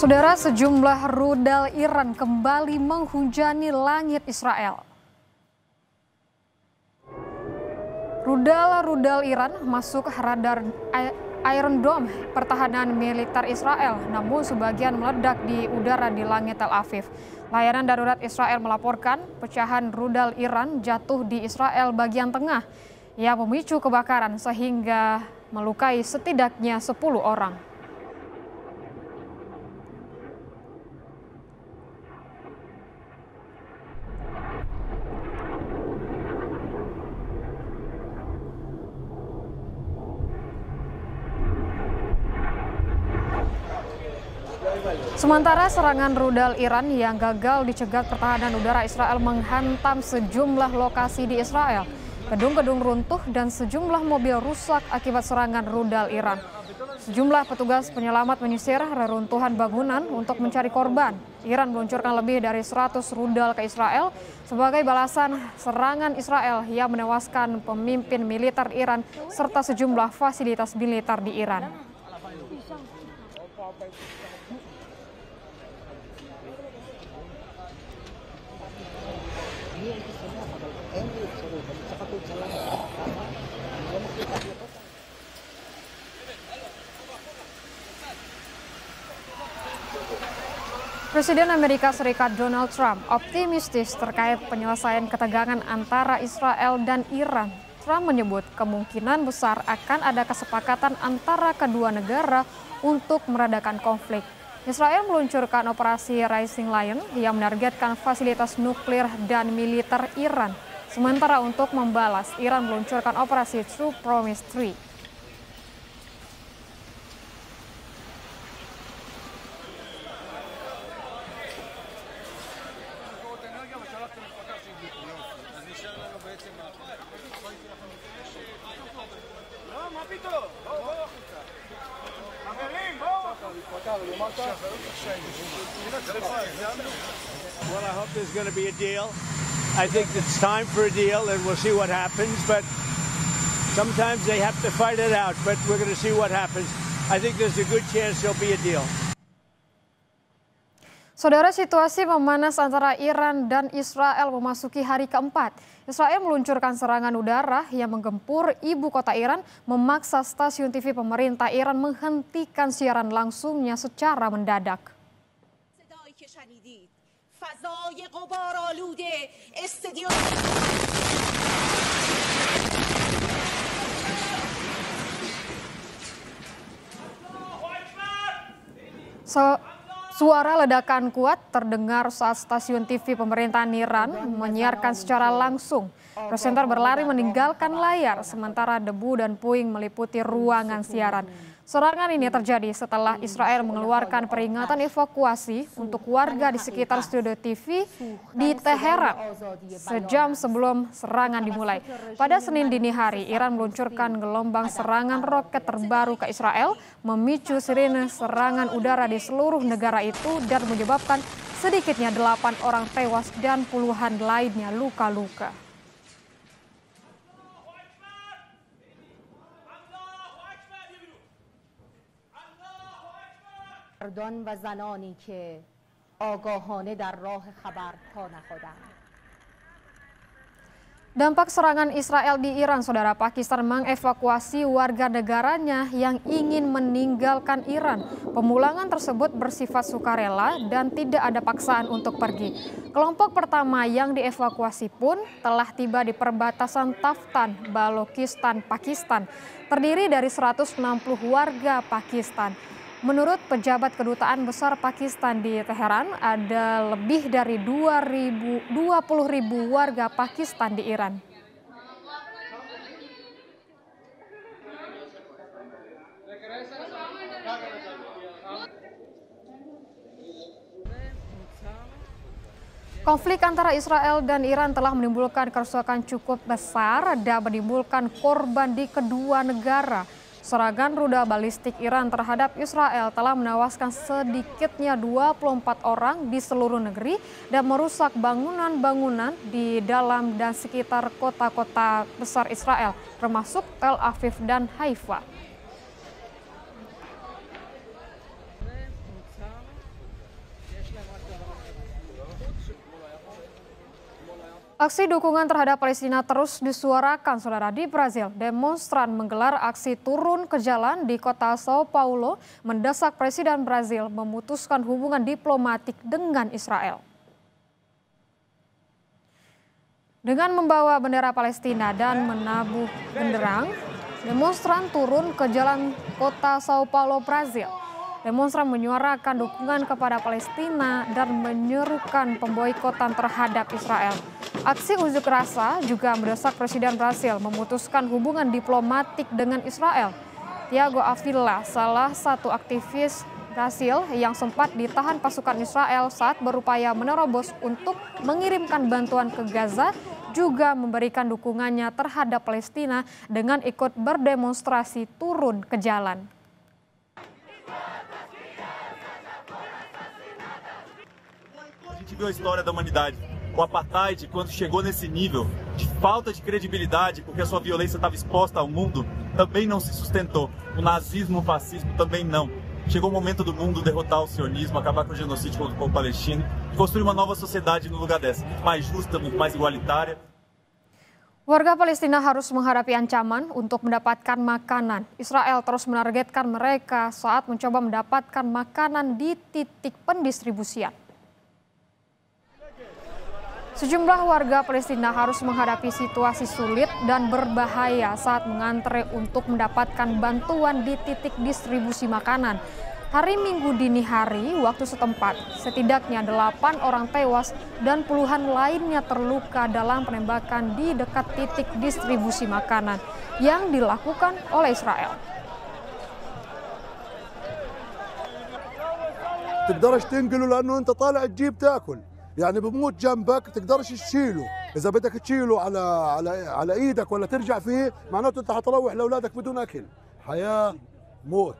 Saudara, sejumlah rudal Iran kembali menghujani langit Israel. Rudal Iran masuk radar Iron Dome pertahanan militer Israel, namun sebagian meledak di udara di langit Tel Aviv. Layanan darurat Israel melaporkan pecahan rudal Iran jatuh di Israel bagian tengah yang memicu kebakaran sehingga melukai setidaknya 10 orang. Sementara serangan rudal Iran yang gagal dicegat pertahanan udara Israel menghantam sejumlah lokasi di Israel. Gedung-gedung runtuh dan sejumlah mobil rusak akibat serangan rudal Iran. Sejumlah petugas penyelamat menyisir reruntuhan bangunan untuk mencari korban. Iran meluncurkan lebih dari 100 rudal ke Israel sebagai balasan serangan Israel yang menewaskan pemimpin militer Iran serta sejumlah fasilitas militer di Iran. Presiden Amerika Serikat Donald Trump optimistis terkait penyelesaian ketegangan antara Israel dan Iran. Trump menyebut kemungkinan besar akan ada kesepakatan antara kedua negara untuk meredakan konflik. Israel meluncurkan operasi Rising Lion yang menargetkan fasilitas nuklir dan militer Iran. Sementara untuk membalas, Iran meluncurkan operasi True Promise 3. Well, I hope there's going to be a deal. I think it's time for a deal, and we'll see what happens. But sometimes they have to fight it out. But we're going to see what happens. I think there's a good chance there'll be a deal. Saudara, situasi memanas antara Iran dan Israel memasuki hari keempat. Israel meluncurkan serangan udara yang menggempur ibu kota Iran, memaksa stasiun TV pemerintah Iran menghentikan siaran langsungnya secara mendadak. Suara ledakan kuat terdengar saat stasiun TV pemerintahan Iran menyiarkan secara langsung. Presenter berlari meninggalkan layar sementara debu dan puing meliputi ruangan siaran. Serangan ini terjadi setelah Israel mengeluarkan peringatan evakuasi untuk warga di sekitar studio TV di Teheran sejam sebelum serangan dimulai. Pada Senin dini hari, Iran meluncurkan gelombang serangan roket terbaru ke Israel, memicu sirine serangan udara di seluruh negara itu dan menyebabkan sedikitnya 8 orang tewas dan puluhan lainnya luka-luka. مردان و زنانی که آگاهانه در راه خبر پا نهادند. Dampak serangan Israel di Iran, saudara, Pakistan mengevakuasi warga negaranya yang ingin meninggalkan Iran. Pemulangan tersebut bersifat sukarela dan tidak ada paksaan untuk pergi. Kelompok pertama yang dievakuasi pun telah tiba di perbatasan Taftan, Balochistan, Pakistan. Terdiri dari 160 warga Pakistan. Menurut pejabat kedutaan besar Pakistan di Teheran, ada lebih dari 20.000 warga Pakistan di Iran. Konflik antara Israel dan Iran telah menimbulkan kerusakan cukup besar dan menimbulkan korban di kedua negara. Serangan rudal balistik Iran terhadap Israel telah menewaskan sedikitnya 24 orang di seluruh negeri dan merusak bangunan-bangunan di dalam dan sekitar kota-kota besar Israel, termasuk Tel Aviv dan Haifa. Aksi dukungan terhadap Palestina terus disuarakan, saudara. Di Brazil, demonstran menggelar aksi turun ke jalan di kota Sao Paulo mendesak Presiden Brazil memutuskan hubungan diplomatik dengan Israel. Dengan membawa bendera Palestina dan menabuh genderang, demonstran turun ke jalan kota Sao Paulo, Brazil. Demonstran menyuarakan dukungan kepada Palestina dan menyerukan pemboikotan terhadap Israel. Aksi unjuk rasa juga mendesak Presiden Brasil memutuskan hubungan diplomatik dengan Israel. Thiago Avila, salah satu aktivis Brasil yang sempat ditahan pasukan Israel saat berupaya menerobos untuk mengirimkan bantuan ke Gaza, juga memberikan dukungannya terhadap Palestina dengan ikut berdemonstrasi turun ke jalan. A gente viu a história da humanidade. O apartheid, quando chegou nesse nível de falta de credibilidade, porque a sua violência estava exposta ao mundo, também não se sustentou. O nazismo, o fascismo também não. Chegou o momento do mundo derrotar o sionismo, acabar com o genocídio contra o povo palestino e construir uma nova sociedade no lugar dessa, muito mais justa, muito mais igualitária. Warga Palestina harus menghadapi ancaman untuk mendapatkan makanan. Israel terus menargetkan mereka saat mencoba mendapatkan makanan di titik pendistribusian. Sejumlah warga Palestina harus menghadapi situasi sulit dan berbahaya saat mengantre untuk mendapatkan bantuan di titik distribusi makanan. Hari Minggu dini hari waktu setempat, setidaknya 8 orang tewas dan puluhan lainnya terluka dalam penembakan di dekat titik distribusi makanan yang dilakukan oleh Israel. تقدرش تنقله لانه انت طالع تجيب تاكل. يعني بموت جنبك تقدرش تشيله، اذا بدك تشيله على ايدك ولا ترجع فيه معناته انت حتروح لاولادك بدون اكل. حياه موت،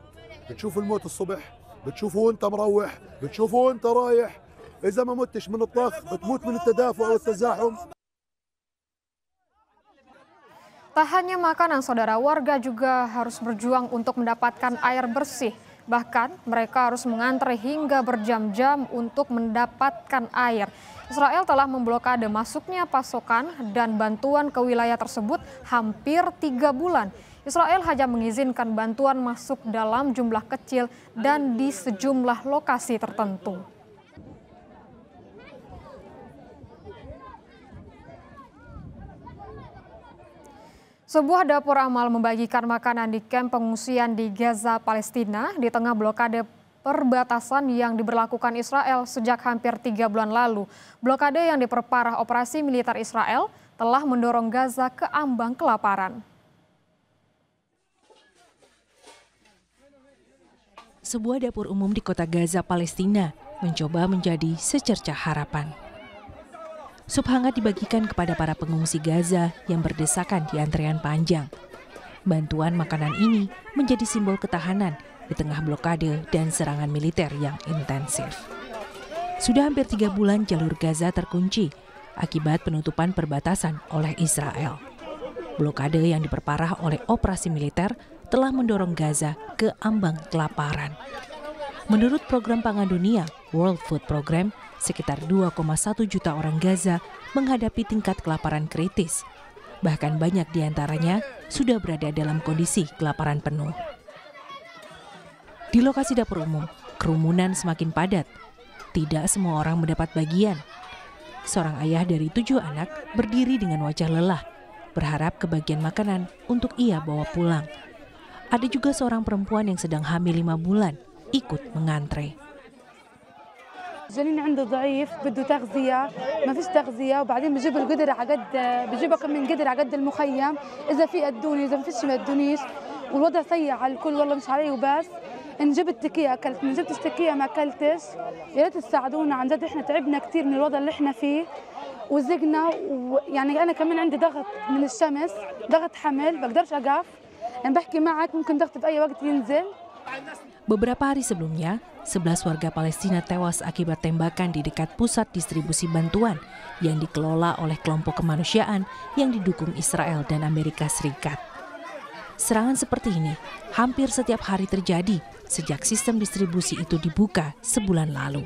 بتشوف الموت الصبح، بتشوفه وانت مروح، بتشوفه وانت رايح، اذا ما متش من الطخ بتموت من التدافع والتزاحم. Tak hanya makanan, saudara, warga juga harus berjuang untuk mendapatkan air bersih. Bahkan mereka harus mengantre hingga berjam-jam untuk mendapatkan air. Israel telah memblokade masuknya pasokan dan bantuan ke wilayah tersebut hampir 3 bulan. Israel hanya mengizinkan bantuan masuk dalam jumlah kecil dan di sejumlah lokasi tertentu. Sebuah dapur amal membagikan makanan di kamp pengungsian di Gaza, Palestina di tengah blokade perbatasan yang diberlakukan Israel sejak hampir 3 bulan lalu. Blokade yang diperparah operasi militer Israel telah mendorong Gaza ke ambang kelaparan. Sebuah dapur umum di kota Gaza, Palestina mencoba menjadi secercah harapan. Sup hangat dibagikan kepada para pengungsi Gaza yang berdesakan di antrean panjang. Bantuan makanan ini menjadi simbol ketahanan di tengah blokade dan serangan militer yang intensif. Sudah hampir 3 bulan jalur Gaza terkunci akibat penutupan perbatasan oleh Israel. Blokade yang diperparah oleh operasi militer telah mendorong Gaza ke ambang kelaparan. Menurut Program Pangan Dunia, World Food Program, sekitar 2,1 juta orang Gaza menghadapi tingkat kelaparan kritis. Bahkan banyak di antaranya sudah berada dalam kondisi kelaparan penuh. Di lokasi dapur umum, kerumunan semakin padat. Tidak semua orang mendapat bagian. Seorang ayah dari 7 anak berdiri dengan wajah lelah, berharap kebagian makanan untuk ia bawa pulang. Ada juga seorang perempuan yang sedang hamil 5 bulan ikut mengantre. الجنين عنده ضعيف بده تغذية، ما فيش تغذية، وبعدين بجيب القدر على قد بجيبها كم من قدر على قد المخيم، إذا في أدوني إذا ما فيش ما أدونيش، والوضع سيء على الكل والله مش علي وبس. إن جبت تكية أكلت، إن جبت تكية ما أكلتش، يا ريت تساعدونا عن جد، إحنا تعبنا كثير من الوضع اللي إحنا فيه وزقنا، ويعني أنا كمان عندي ضغط من الشمس، ضغط حمل بقدرش أقف، أنا بحكي معك ممكن ضغط بأي وقت ينزل. Beberapa hari sebelumnya, 11 warga Palestina tewas akibat tembakan di dekat pusat distribusi bantuan yang dikelola oleh kelompok kemanusiaan yang didukung Israel dan Amerika Serikat. Serangan seperti ini hampir setiap hari terjadi sejak sistem distribusi itu dibuka sebulan lalu.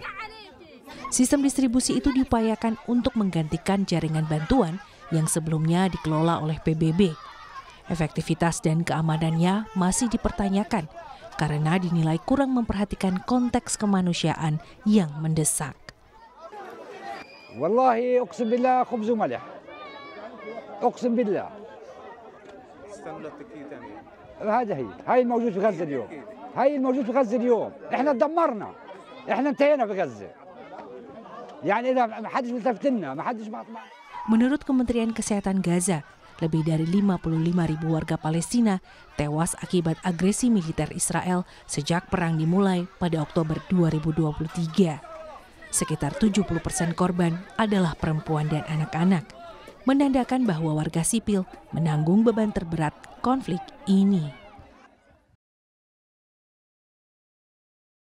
Sistem distribusi itu diupayakan untuk menggantikan jaringan bantuan yang sebelumnya dikelola oleh PBB. Efektivitas dan keamanannya masih dipertanyakan karena dinilai kurang memperhatikan konteks kemanusiaan yang mendesak. Wallahi uqsim billah khubz وملح. اقسم بالله. هاي الموجود في غزة اليوم. هاي الموجود في غزة اليوم. احنا تدمرنا. احنا انتهينا في غزة. يعني إذا ما حدش ملتفت لنا، ما حدش. Menurut Kementerian Kesehatan Gaza, lebih dari 55.000 warga Palestina tewas akibat agresi militer Israel sejak perang dimulai pada Oktober 2023. Sekitar 70% korban adalah perempuan dan anak-anak, menandakan bahwa warga sipil menanggung beban terberat konflik ini.